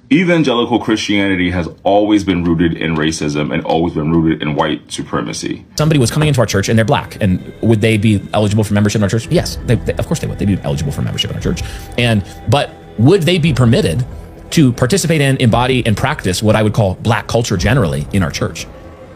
Evangelical Christianity has always been rooted in racism and always been rooted in white supremacy. Somebody was coming into our church and they're black, and would they be eligible for membership in our church? Yes, of course they would. They'd be eligible for membership in our church. But would they be permitted to participate in, embody, and practice what I would call black culture generally in our church?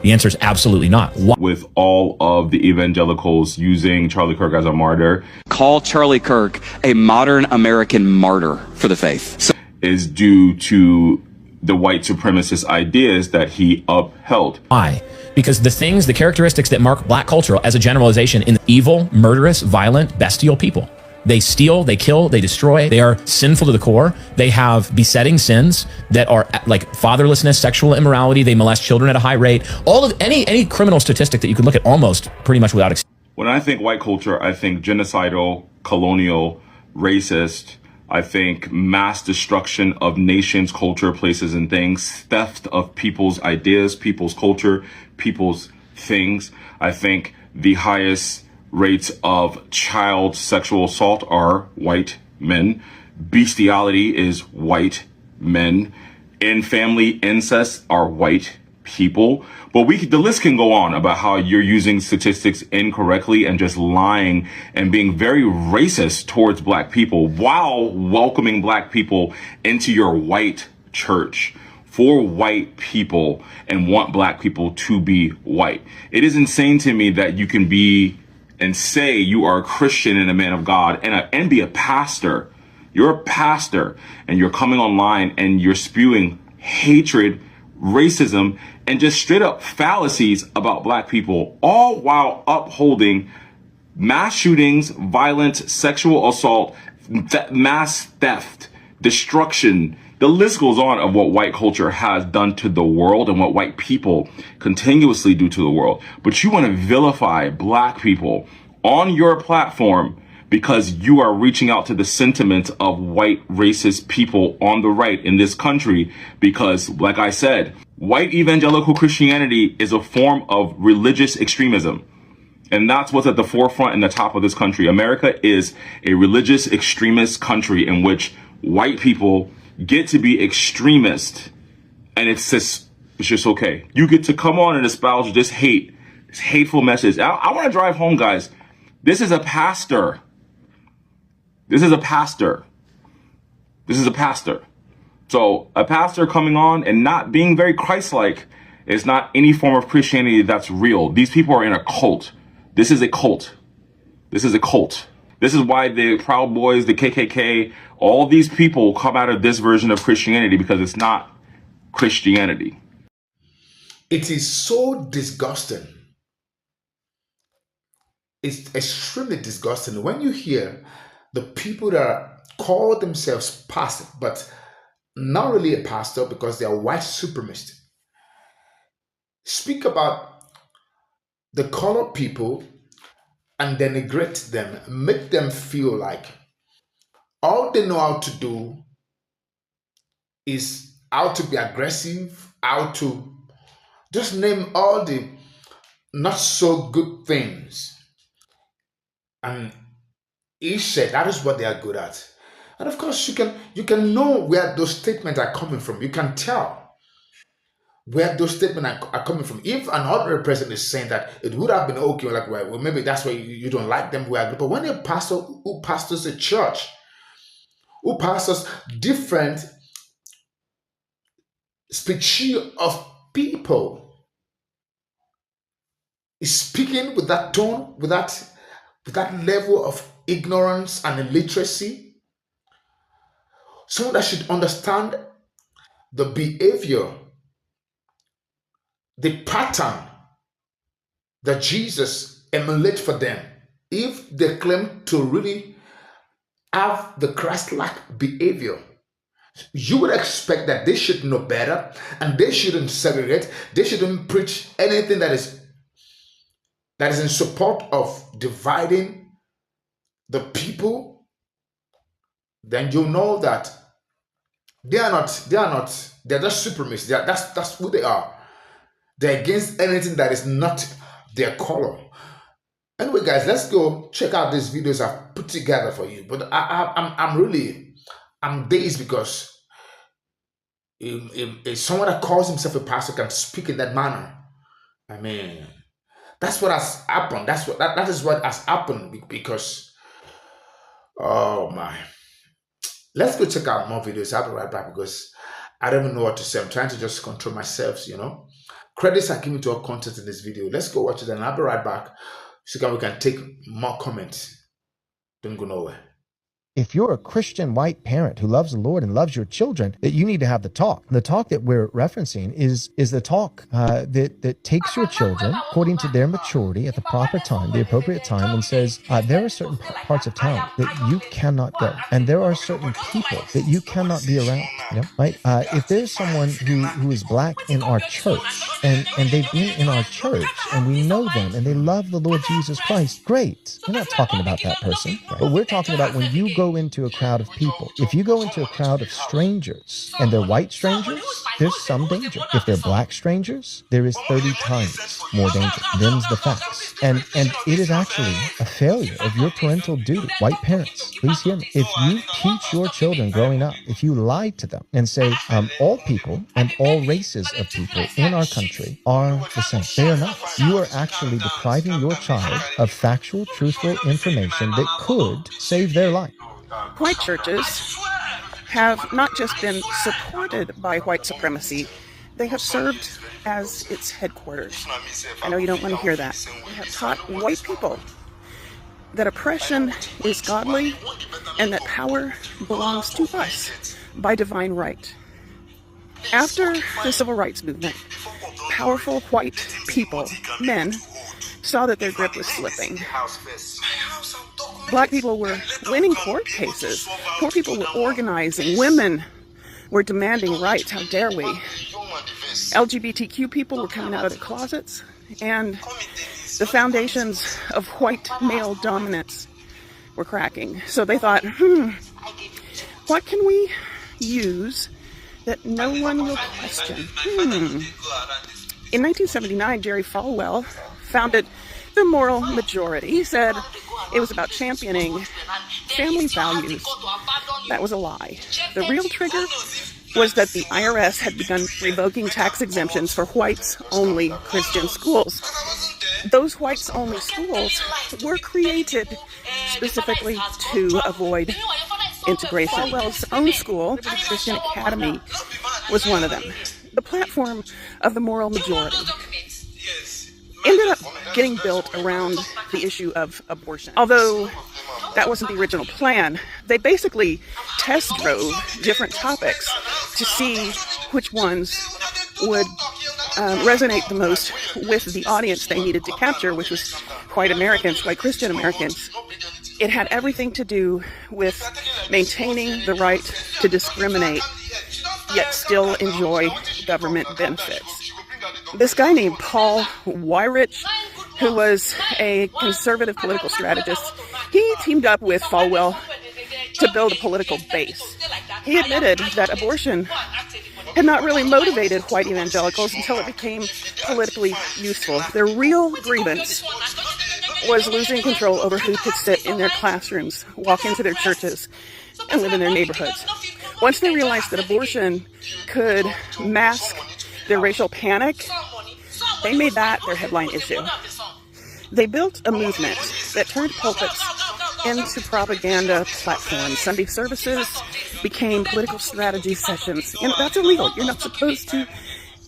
The answer is absolutely not. With all of the evangelicals using Charlie Kirk as a martyr, call Charlie Kirk a modern American martyr for the faith, is due to the white supremacist ideas that he upheld. Why? Because the characteristics that mark black culture as a generalization in evil, murderous, violent, bestial people. They steal, they kill, they destroy. They are sinful to the core. They have besetting sins that are like fatherlessness, sexual immorality. They molest children at a high rate. All of any criminal statistic that you could look at almost pretty much without. When I think white culture, I think genocidal, colonial, racist. I think mass destruction of nations, culture, places, and things, theft of people's ideas, people's culture, people's things. I think the highest rates of child sexual assault are white men. Bestiality is white men. In family incest are white people. But the list can go on about how you're using statistics incorrectly and just lying and being very racist towards black people while welcoming black people into your white church for white people and want black people to be white. It is insane to me that you can be and say you are a Christian and a man of God and be a pastor. You're a pastor and you're coming online and you're spewing hatred, racism, and just straight up fallacies about black people, all while upholding mass shootings, violent sexual assault, mass theft, destruction. The list goes on of what white culture has done to the world and what white people continuously do to the world. But you want to vilify black people on your platform because you are reaching out to the sentiment of white racist people on the right in this country. Because, like I said, white evangelical Christianity is a form of religious extremism. And that's what's at the forefront and the top of this country. America is a religious extremist country in which white people get to be extremist. And it's just okay. You get to come on and espouse this hate, this hateful message. I want to drive home, guys. This is a pastor. This is a pastor. This is a pastor. So a pastor coming on and not being very Christ-like is not any form of Christianity that's real. These people are in a cult. This is a cult. This is a cult. This is why the Proud Boys, the KKK, all these people come out of this version of Christianity because it's not Christianity. It is so disgusting. It's extremely disgusting when you hear the people that call themselves pastors, but not really a pastor because they are white supremacists, speak about the colored people and denigrate them, make them feel like all they know how to do is how to be aggressive, how to just name all the not so good things. And he said that is what they are good at. And of course, you can know where those statements are coming from. You can tell where those statements are coming from. If another person is saying that it would have been okay, like, well maybe that's why you don't like them. But when a pastor who pastors a church, who pastors different species of people, is speaking with that tone, with that level of ignorance and illiteracy, someone that should understand the behavior, the pattern that Jesus emulates for them. If they claim to really have the Christ-like behavior, you would expect that they should know better and they shouldn't segregate. They shouldn't preach anything that is in support of dividing the people. Then you know that they're just supremacists. That's who they are. They're against anything that is not their color. Anyway, guys, let's go check out these videos I've put together for you. But I'm dazed because if someone that calls himself a pastor can speak in that manner, I mean, that's what has happened. That is what has happened because, oh my. Let's go check out more videos. I'll be right back because I don't even know what to say. I'm trying to just control myself, Credits are given to all content in this video. Let's go watch it and I'll be right back so we can take more comments. Don't go nowhere. If you're a Christian white parent who loves the Lord and loves your children, that you need to have the talk. The talk that we're referencing is the talk that takes your children according to their maturity at the proper time, the appropriate time, and says there are certain parts of town that you cannot go, and there are certain people that you cannot be around. Right? If there's someone who is black in our church and they've been in our church and we know them and they love the Lord Jesus Christ, great. We're not talking about that person, but we're talking about when you go into a crowd of people. If you go into a crowd of strangers and they're white strangers, there's some danger. If they're black strangers, there is 30 times more danger. Them's the facts. And it is actually a failure of your parental duty. White parents, please hear me. If you teach your children growing up, if you lie to them and say all people and all races of people in our country are the same, they are not. You are actually depriving your child of factual, truthful information that could save their life. White churches have not just been supported by white supremacy, they have served as its headquarters. I know you don't want to hear that. They have taught white people that oppression is godly and that power belongs to us by divine right. After the civil rights movement, powerful white people, men, saw that their grip was slipping. Black people were winning court cases. Poor people were organizing. Women were demanding rights. How dare we? LGBTQ people were coming out of their closets. And the foundations of white male dominance were cracking. So they thought, what can we use that no one will question? In 1979, Jerry Falwell founded the Moral Majority. He said it was about championing family values. That was a lie. The real trigger was that the IRS had begun revoking tax exemptions for whites-only Christian schools. Those whites-only schools were created specifically to avoid integration. Falwell's own school, the Christian Academy, was one of them. The platform of the Moral Majority ended up getting built around the issue of abortion. Although that wasn't the original plan, they basically test drove different topics to see which ones would resonate the most with the audience they needed to capture, which was white Americans, white Christian Americans. It had everything to do with maintaining the right to discriminate, yet still enjoy government benefits. This guy named Paul Weyrich, who was a conservative political strategist, he teamed up with Falwell to build a political base. He admitted that abortion had not really motivated white evangelicals until it became politically useful. Their real grievance was losing control over who could sit in their classrooms, walk into their churches, and live in their neighborhoods. Once they realized that abortion could mask their racial panic, they made that their headline issue. They built a movement that turned pulpits into propaganda platforms. Sunday services became political strategy sessions. And that's illegal. You're not supposed to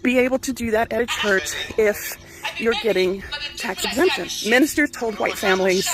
be able to do that at a church if you're getting tax exemption. Ministers told white families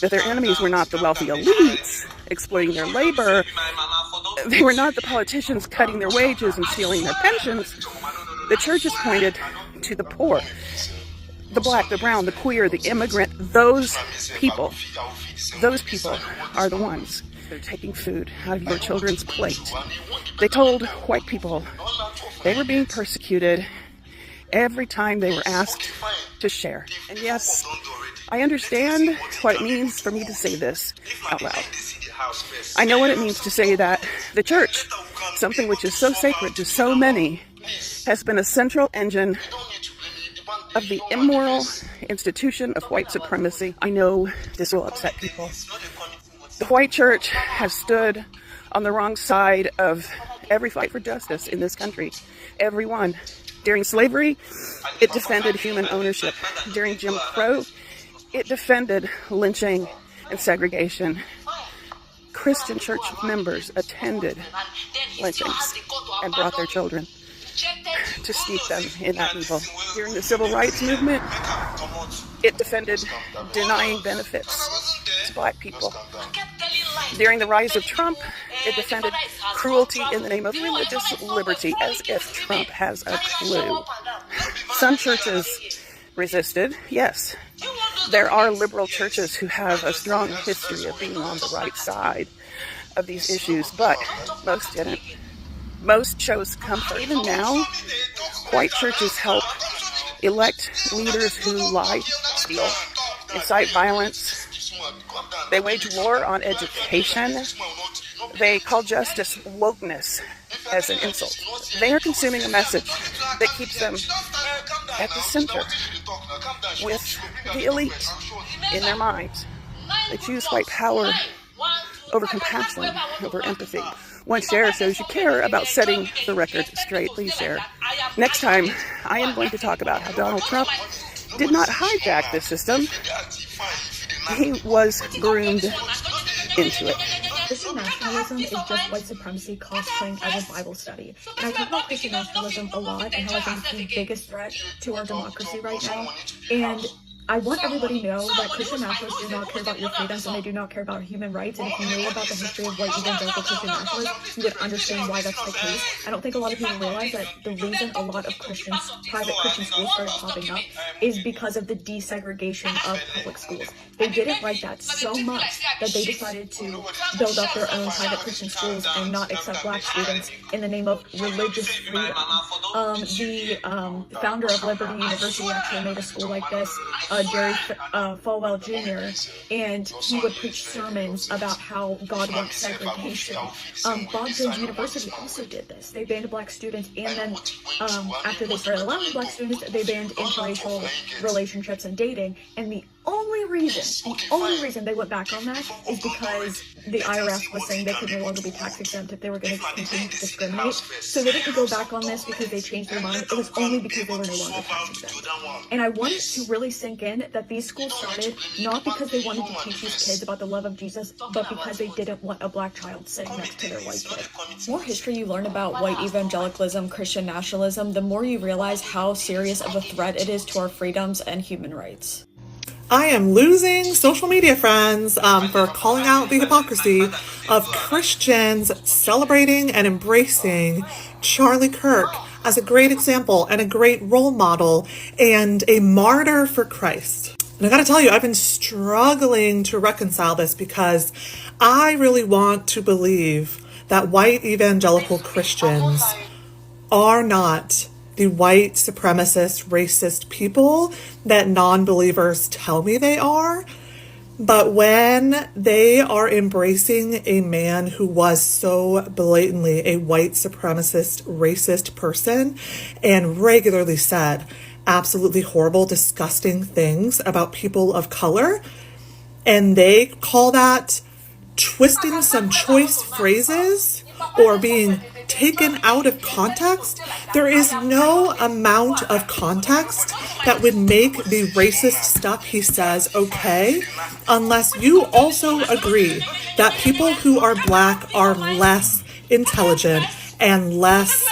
that their enemies were not the wealthy elites exploiting their labor. They were not the politicians cutting their wages and stealing their pensions. The churches pointed to the poor, the black, the brown, the queer, the immigrant. Those people are the ones that are taking food out of your children's plate. They told white people they were being persecuted every time they were asked to share. And yes, I understand what it means for me to say this out loud. I know what it means to say that the church, something which is so sacred to so many, has been a central engine of the immoral institution of white supremacy. I know this will upset people. The white church has stood on the wrong side of every fight for justice in this country. Every one. During slavery, it defended human ownership. During Jim Crow, it defended lynching and segregation. Christian church members attended lynchings and brought their children to steep them in that evil. During the civil rights movement, it defended denying benefits to Black people. During the rise of Trump, it defended cruelty in the name of religious liberty, as if Trump has a clue. Some churches resisted, yes. There are liberal churches who have a strong history of being on the right side of these issues, but most didn't. Most chose comfort. Even now, white churches help elect leaders who lie, steal, incite violence. They wage war on education. They call justice wokeness as an insult. They are consuming a message that keeps them at the center with the elite in their minds. They choose white power over compassion, over empathy. One share shows you care about setting the record straight. Please share. Next time, I am going to talk about how Donald Trump did not hijack the system. He was groomed into it. Christian nationalism is just white supremacy cosplaying as a Bible study. And I talk about Christian nationalism a lot and how I think it's the biggest threat to our democracy right now. And I want everybody to know that Christian nationalists do not care about your freedoms and they do not care about human rights. And if you knew about the history of white evangelical Christian nationalists, you would understand why that's the case. I don't think a lot of people realize that the reason a lot of Christians, private Christian schools started popping up is because of the desegregation of public schools. They didn't like that so much that they decided to build up their own private Christian schools and not accept Black students in the name of religious freedom. The founder of Liberty University actually made a school like this, Jerry Falwell Jr., and he would preach sermons about how God wants segregation. Bob Jones University also did this. They banned Black students, and then after they started allowing Black students, they banned interracial relationships and dating. And the only reason they went back on that is because the IRS was saying they could no longer be tax exempt if they were going to continue to discriminate. So they didn't go back on this because they changed their mind. It was only because they were no longer tax exempt. And I want it to really sink in that these schools started not because they wanted to teach these kids about the love of Jesus, but because they didn't want a Black child sitting next to their white kid. The more history you learn about white evangelicalism, Christian nationalism, the more you realize how serious of a threat it is to our freedoms and human rights. I am losing social media friends for calling out the hypocrisy of Christians celebrating and embracing Charlie Kirk as a great example and a great role model and a martyr for Christ. And I gotta tell you, I've been struggling to reconcile this because I really want to believe that white evangelical Christians are not the white supremacist, racist people that non-believers tell me they are. But when they are embracing a man who was so blatantly a white supremacist, racist person and regularly said absolutely horrible, disgusting things about people of color, and they call that twisting some choice phrases or being taken out of context, there is no amount of context that would make the racist stuff he says okay, unless you also agree that people who are Black are less intelligent and less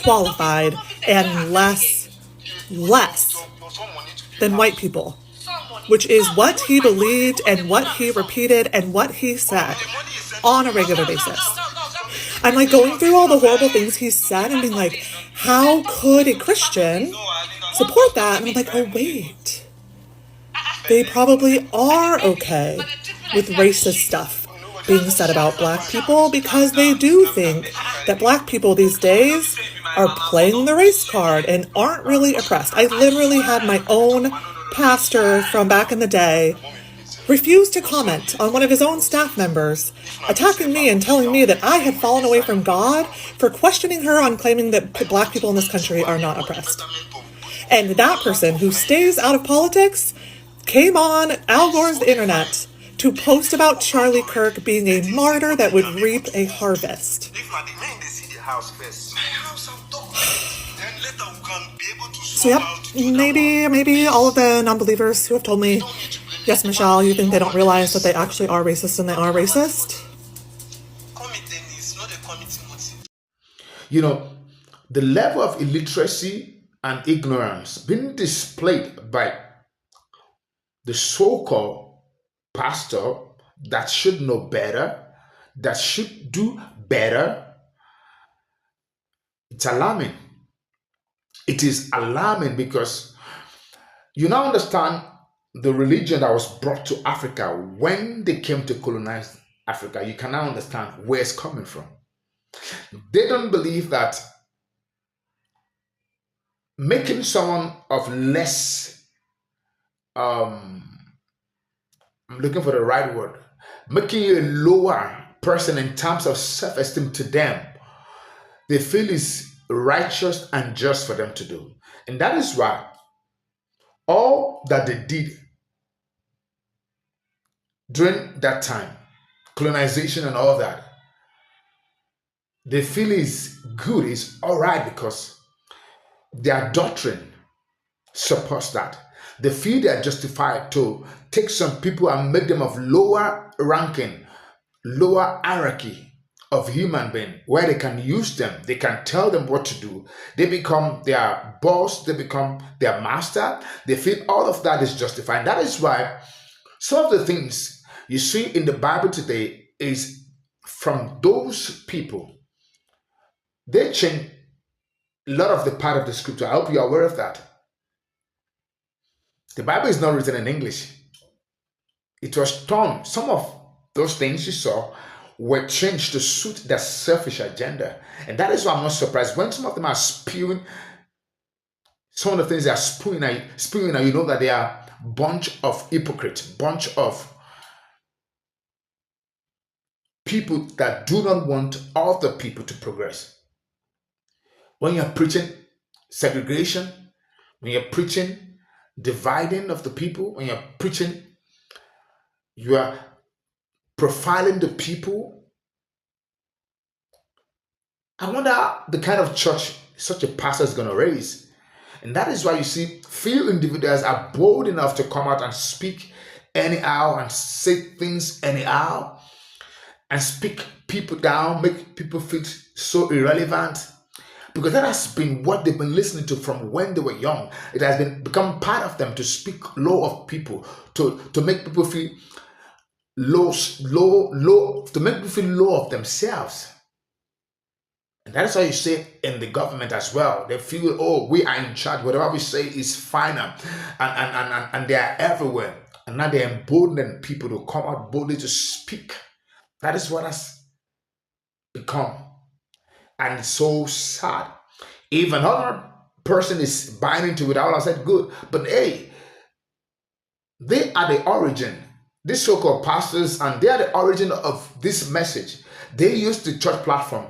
qualified and less than white people, which is what he believed and what he repeated and what he said on a regular basis. I'm like going through all the horrible things he said and being like, how could a Christian support that? And I'm like, oh wait, they probably are okay with racist stuff being said about Black people because they do think that Black people these days are playing the race card and aren't really oppressed. I literally had my own pastor from back in the day refused to comment on one of his own staff members attacking me and telling me that I had fallen away from God for questioning her on claiming that Black people in this country are not oppressed. And that person who stays out of politics came on Al Gore's internet to post about Charlie Kirk being a martyr that would reap a harvest. So yep, maybe all of the non-believers who have told me, yes, Michelle, you think they don't realize that they actually are racist and they are racist? You know, the level of illiteracy and ignorance being displayed by the so-called pastor that should know better, that should do better, it's alarming. It is alarming because you now understand the religion that was brought to Africa when they came to colonize Africa. You can now understand where it's coming from. They don't believe that making someone of less, I'm looking for the right word, making you a lower person in terms of self-esteem to them, they feel is righteous and just for them to do. And that is why all that they did during that time, colonization and all that, they feel is good, is all right because their doctrine supports that. They feel they are justified to take some people and make them of lower ranking, lower hierarchy of human being, where they can use them, they can tell them what to do. They become their boss, they become their master. They feel all of that is justified. That is why some of the things you see in the Bible today is from those people. They change a lot of the part of the scripture. I hope you are aware of that. The Bible is not written in English. It was torn. Some of those things you saw were changed to suit their selfish agenda. And that is why I'm not surprised when some of them are spewing some of the things they are spewing out, you know that they are a bunch of hypocrites, bunch of people that do not want other people to progress. When you're preaching segregation, when you're preaching dividing of the people, when you're preaching, you are profiling the people. I wonder the kind of church such a pastor is going to raise. And that is why you see few individuals are bold enough to come out and speak anyhow and say things anyhow and speak people down, make people feel so irrelevant. Because that has been what they've been listening to from when they were young. It has become part of them to speak low of people, to make people feel low, to make people feel low of themselves. And that is why you say in the government as well. They feel, oh, we are in charge. Whatever we say is final. And they are everywhere. And now they embolden people to come out boldly to speak. That is what has become. And it's so sad. If another person is buying into it, I would have said good. But hey, they are the origin. These so-called pastors, and they are the origin of this message. They use the church platform.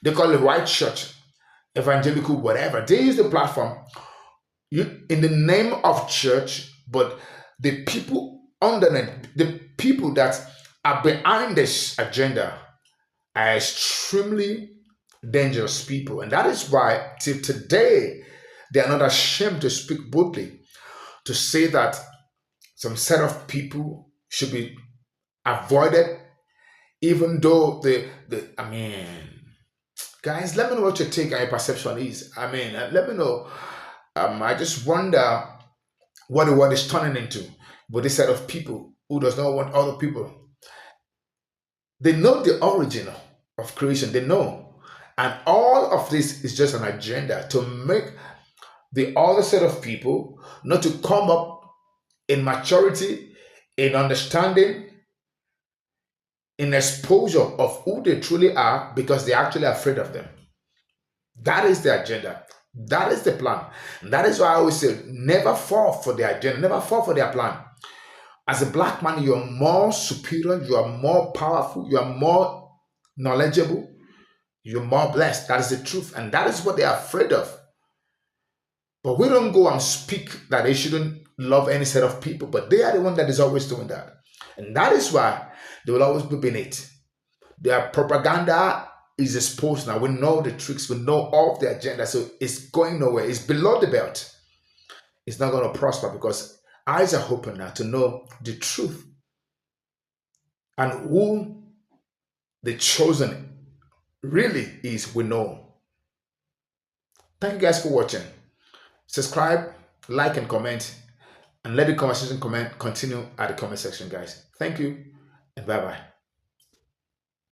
They call it white church, evangelical, whatever. They use the platform in the name of church, but the people underneath, the people that are behind this agenda are extremely dangerous people. And that is why till today, they are not ashamed to speak boldly, to say that some set of people should be avoided, even though guys, let me know what your take and your perception is. Let me know. I just wonder what the world is turning into with this set of people who does not want other people. They know the origin of creation. They know. And all of this is just an agenda to make the other set of people not to come up in maturity, in understanding, in exposure of who they truly are, because they're actually afraid of them. That is the agenda. That is the plan. And that is why I always say, never fall for their agenda, never fall for their plan. As a black man, you are more superior, you are more powerful, you are more knowledgeable, you're more blessed. That is the truth. And that is what they are afraid of. But we don't go and speak that they shouldn't love any set of people, but they are the one that is always doing that. And that is why they will always be beneath. Their propaganda is exposed now. We know the tricks, we know all of the agenda, so it's going nowhere. It's below the belt. It's not going to prosper because eyes are open now to know the truth and who the chosen really is. We know. Thank you guys for watching. Subscribe, like, and comment, and let the conversation continue at the comment section, guys. Thank you, and bye-bye.